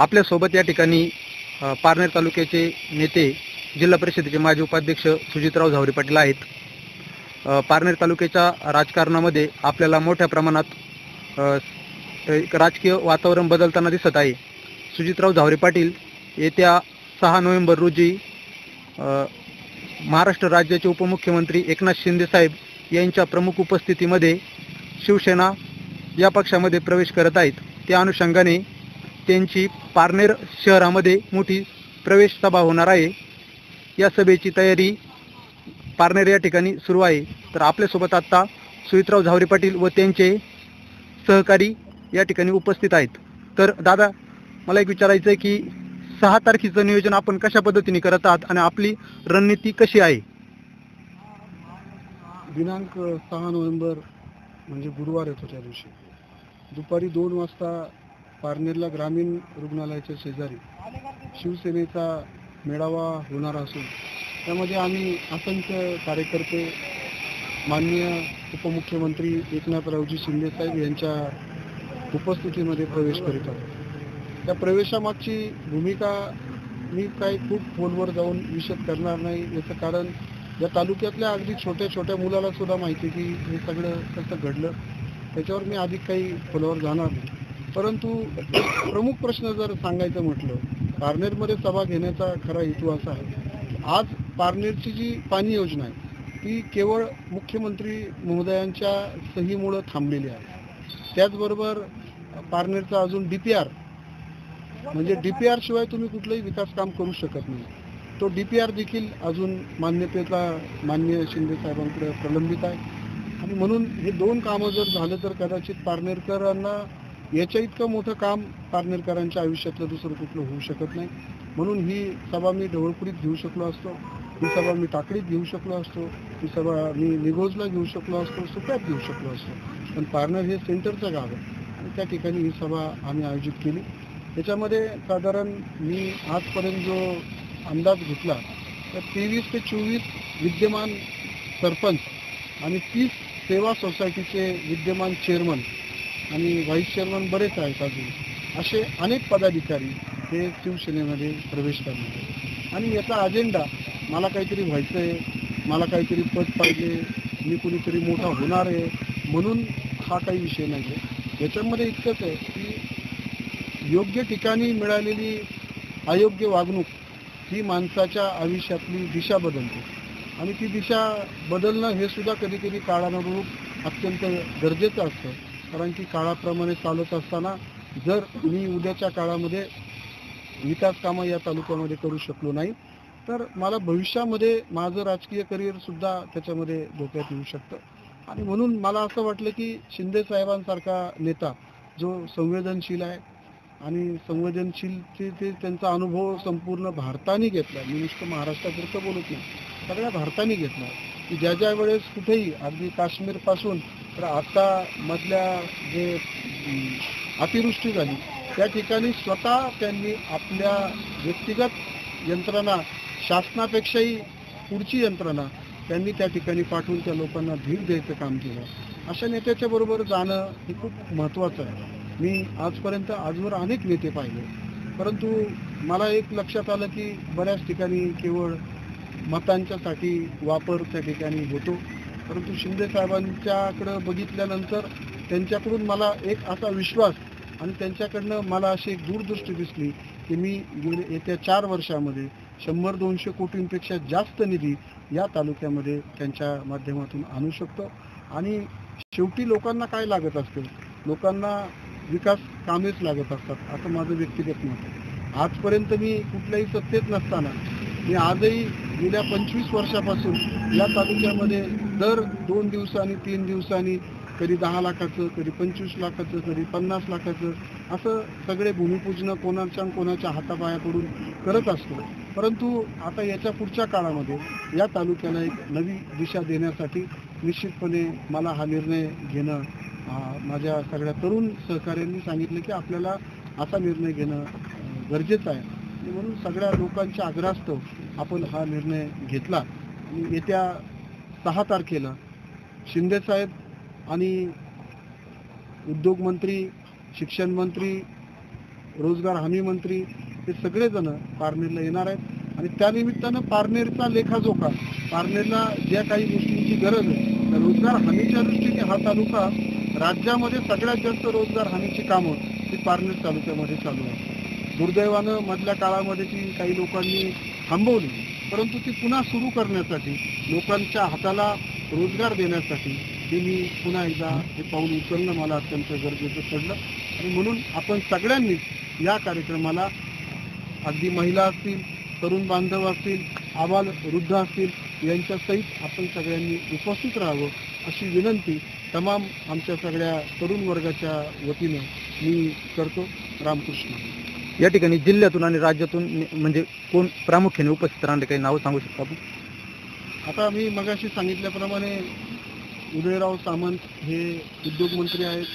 आपल्यासोबत या ठिकाणी पारनेर तालुक्याचे नेते जिल्हा परिषदेचे माजी उपाध्यक्ष सुजितराव झावरे पाटील आहेत. पारनेर तालुक्याच्या राजकारणामध्ये आपल्याला मोठ्या प्रमाणात एक राजकीय वातावरण बदलताना दिसत आहे. सुजितराव झावरे पाटील येत्या 6 नोव्हेंबर रोजी महाराष्ट्र राज्याचे उपमुख्यमंत्री एकनाथ शिंदे साहेब यांच्या प्रमुख उपस्थितीमध्ये शिवसेना या पक्षामध्ये प्रवेश करत आहेत. त्या अनुषंगाने त्यांची पारनेर शहरामध्ये मोठी प्रवेश सभा होणार आहे. या सभेची तयारी पारनेर या ठिकाणी सुरू आहे. तर आपल्यासोबत आता सुजितराव झावरे पाटील व त्यांचे सहकारी या ठिकाणी उपस्थित आहेत. तर दादा, मला एक विचारायचं आहे की 6 तारखेचं नियोजन आपण कशा पद्धतीने करत आहात आणि आपली रणनीती कशी आहे? दिनांक 6 नोव्हेंबर म्हणजे गुरुवार येतो. त्या दिवशी दुपारी 2 वाजता पारनेरला ग्रामीण रुग्णालयाच्या शेजारी शिवसेनेचा मेळावा होणार असून त्यामध्ये आम्ही असंख्य कार्यकर्ते माननीय उपमुख्यमंत्री एकनाथरावजी शिंदेसाहेब यांच्या उपस्थितीमध्ये प्रवेश करीत आहोत. त्या प्रवेशामागची भूमिका मी काही खूप खोलवर जाऊन विशद करणार नाही. याचं कारण या तालुक्यातल्या अगदी छोट्या छोट्या मुलाला सुद्धा माहिती की हे सगळं कसं घडलं, त्याच्यावर मी अधिक काही खोलवर जाणार नाही. परंतु एक प्रमुख प्रश्न जर सांगायचं म्हटलं, पारनेरमध्ये सभा घेण्याचा खरा हेतू असा आहे. आज पारनेरची जी पाणी योजना आहे ती केवळ मुख्यमंत्री महोदयांच्या सहीमुळं थांबलेली आहे. त्याचबरोबर पारनेरचा अजून DPR म्हणजे DPR शिवाय तुम्ही कुठलंही विकास काम करू शकत नाही. तो DPR देखील अजून मान्यतेचा माननीय शिंदे साहेबांकडे प्रलंबित आहे. आणि म्हणून हे 2 कामं जर झालं तर कदाचित पारनेरकरांना याच्या इतकं मोठं काम पारनेरकरांच्या आयुष्यातलं दुसरं कुठलं होऊ शकत नाही. म्हणून ही सभा मी ढवळपुरीत घेऊ शकलो असतो, ही सभा मी टाकडीत घेऊ शकलो असतो, ही सभा मी निघोजला घेऊ शकलो असतो, सुप्यात घेऊ शकलो असतो. पण पारनेर हे सेंटरचं गाव आहे आणि त्या ठिकाणी ही सभा आम्ही आयोजित केली. त्याच्यामध्ये साधारण मी आजपर्यंत जो अंदाज घेतला तर 23 ते 24 विद्यमान सरपंच आणि 30 सेवा सोसायटीचे विद्यमान चेअरमन आणि व्हाईस चेअरमन बरेच आहेत अजून, असे अनेक पदाधिकारी हे शिवसेनेमध्ये प्रवेश करणार आहेत. आणि याचा अजेंडा मला काहीतरी व्हायचं आहे, मला काहीतरी पद पाहिजे, मी कुणीतरी मोठा होणार आहे म्हणून हा काही विषय नाही आहे. याच्यामध्ये इतकंच आहे की योग्य ठिकाणी मिळालेली अयोग्य वागणूक ही माणसाच्या आयुष्यातली दिशा बदलते आणि ती दिशा बदलणं हे सुद्धा कधी कधी काळानुरूप अत्यंत गरजेचं असतं. कारण की काळाप्रमाणे चालत असताना जर मी उद्याच्या काळामध्ये विकास कामं या तालुक्यामध्ये करू शकलो नाही तर मला भविष्यामध्ये माझं राजकीय करिअरसुद्धा त्याच्यामध्ये धोक्यात येऊ शकतं. आणि म्हणून मला असं वाटलं की शिंदे साहेबांसारखा नेता जो संवेदनशील आहे आणि संवेदनशीलतेचे त्यांचा अनुभव संपूर्ण भारताने घेतला, मी नुसतं महाराष्ट्रापुरतं बोलत नाही, सगळ्या भारताने घेतला की ज्या ज्या वेळेस कुठेही अगदी काश्मीरपासून तर आता मधल्या जे अतिवृष्टी झाली त्या ठिकाणी स्वतः त्यांनी आपल्या व्यक्तिगत यंत्रणा, शासनापेक्षाही पुढची यंत्रणा त्यांनी त्या ठिकाणी पाठवून त्या लोकांना धीर द्यायचं काम केलं. अशा नेत्याच्या बरोबर जाणं हे खूप महत्त्वाचं आहे. मी आजपर्यंत आजवर अनेक नेते पाहिले, परंतु मला एक लक्षात आलं की बऱ्याच ठिकाणी केवळ मतांच्यासाठी वापर त्या ठिकाणी होतो. परंतु शिंदे साहेबांच्याकडं बघितल्यानंतर त्यांच्याकडून मला एक असा विश्वास आणि त्यांच्याकडनं मला अशी एक दूरदृष्टी दिसली की मी येत्या 4 वर्षामध्ये 100-200 कोटींपेक्षा जास्त निधी या तालुक्यामध्ये त्यांच्या माध्यमातून आणू शकतो. आणि शेवटी लोकांना काय लागत असते, लोकांना विकास कामेच लागत असतात, असं माझं व्यक्तिगत मत आहे. आजपर्यंत मी कुठल्याही सत्तेत नसताना मी आजही गेल्या 25 वर्षापासून या तालुक्यामध्ये दर 2 दिवसांनी 3 दिवसांनी कधी 10 लाखाचं, कधी 25 लाखाचं, कधी 50 लाखाचं असं सगळे भूमिपूजन कोणाच्या हातापाया पडून करत असतो. परंतु आता याच्या पुढच्या काळामध्ये या तालुक्याला एक नवी दिशा देण्यासाठी निश्चितपणे मला हा निर्णय घेणं, माझ्या सगळ्या तरुण सहकाऱ्यांनी सांगितलं की आपल्याला असा निर्णय घेणं गरजेचं आहे. म्हणून सगळ्या लोकांच्या आग्रहास्तव आपण हा निर्णय घेतला. आणि येत्या 6 तारखेला शिंदेसाहेब आणि उद्योगमंत्री, शिक्षण मंत्री रोजगार हमी मंत्री हे सगळेजण पारनेरला येणार आहेत आणि त्यानिमित्तानं पारनेरचा लेखाजोखा, पारनेरला ज्या काही गोष्टींची गरज आहे, तर रोजगार हमीच्या दृष्टीने हा तालुका राज्यामध्ये सगळ्यात जास्त रोजगार हमीची कामं ही पारनेर तालुक्यामध्ये चालू आहे. दुर्दैवानं मधल्या काळामध्ये ती काही लोकांनी थांबवली, परंतु ती पुन्हा सुरू करण्यासाठी, लोकांच्या हाताला रोजगार देण्यासाठी हे मी पुन्हा एकदा हे पाऊल उचलणं मला अत्यंत गरजेचं ठरलं. आणि म्हणून आपण सगळ्यांनीच या कार्यक्रमाला, अगदी महिला असतील, तरुण बांधव असतील, आबाल वृद्ध असतील, यांच्यासहित आपण सगळ्यांनी उपस्थित राहावं अशी विनंती तमाम आमच्या सगळ्या तरुण वर्गाच्या वतीनं मी करतो. रामकृष्ण. या ठिकाणी जिल्ह्यातून आणि राज्यातून म्हणजे कोण प्रामुख्याने उपस्थित राहणे, काही नावं सांगू शकता आपण? आता मी मगाशी सांगितल्याप्रमाणे उदयराव सामंत हे उद्योगमंत्री आहेत,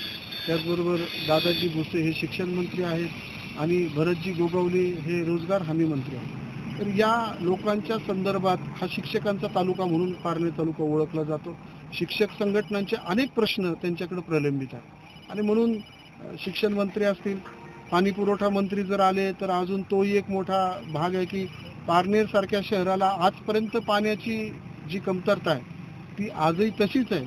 त्याचबरोबर दादाजी भुसे हे शिक्षण मंत्री आहेत आणि भरतजी गोगावले हे रोजगार हमी मंत्री आहेत. तर या लोकांच्या संदर्भात हा शिक्षकांचा तालुका म्हणून पारनेर तालुका ओळखला जातो. शिक्षक संघटनांचे अनेक प्रश्न त्यांच्याकडे प्रलंबित आहेत आणि म्हणून शिक्षण मंत्री असतील, पाणी पुरवठा मंत्री जर आले तर अजून तोही एक मोठा भाग आहे की पारनेर सारख्या शहराला आजपर्यंत पाण्याची जी कमतरता आहे ती आजही तशीच आहे.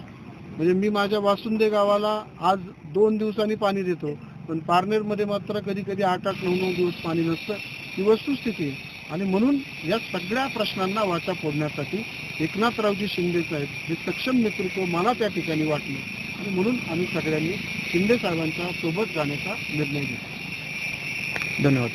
म्हणजे मी माझ्या वासुंदे गावाला आज 2 दिवसांनी पाणी देतो, पण पारनेरमध्ये मात्र कधी कधी 8-8, 9-9 दिवस पाणी नसतं. ही वस्तुस्थिती आहे. आणि म्हणून या सगळ्या प्रश्नांना वाचा फोडण्यासाठी एकनाथरावजी शिंदे साहेब हे सक्षम नेतृत्व मला त्या ठिकाणी वाटलं आणि म्हणून आम्ही सगळ्यांनी शिंदे साहेबांच्या सोबत जाण्याचा निर्णय घेतला. धन्यवाद.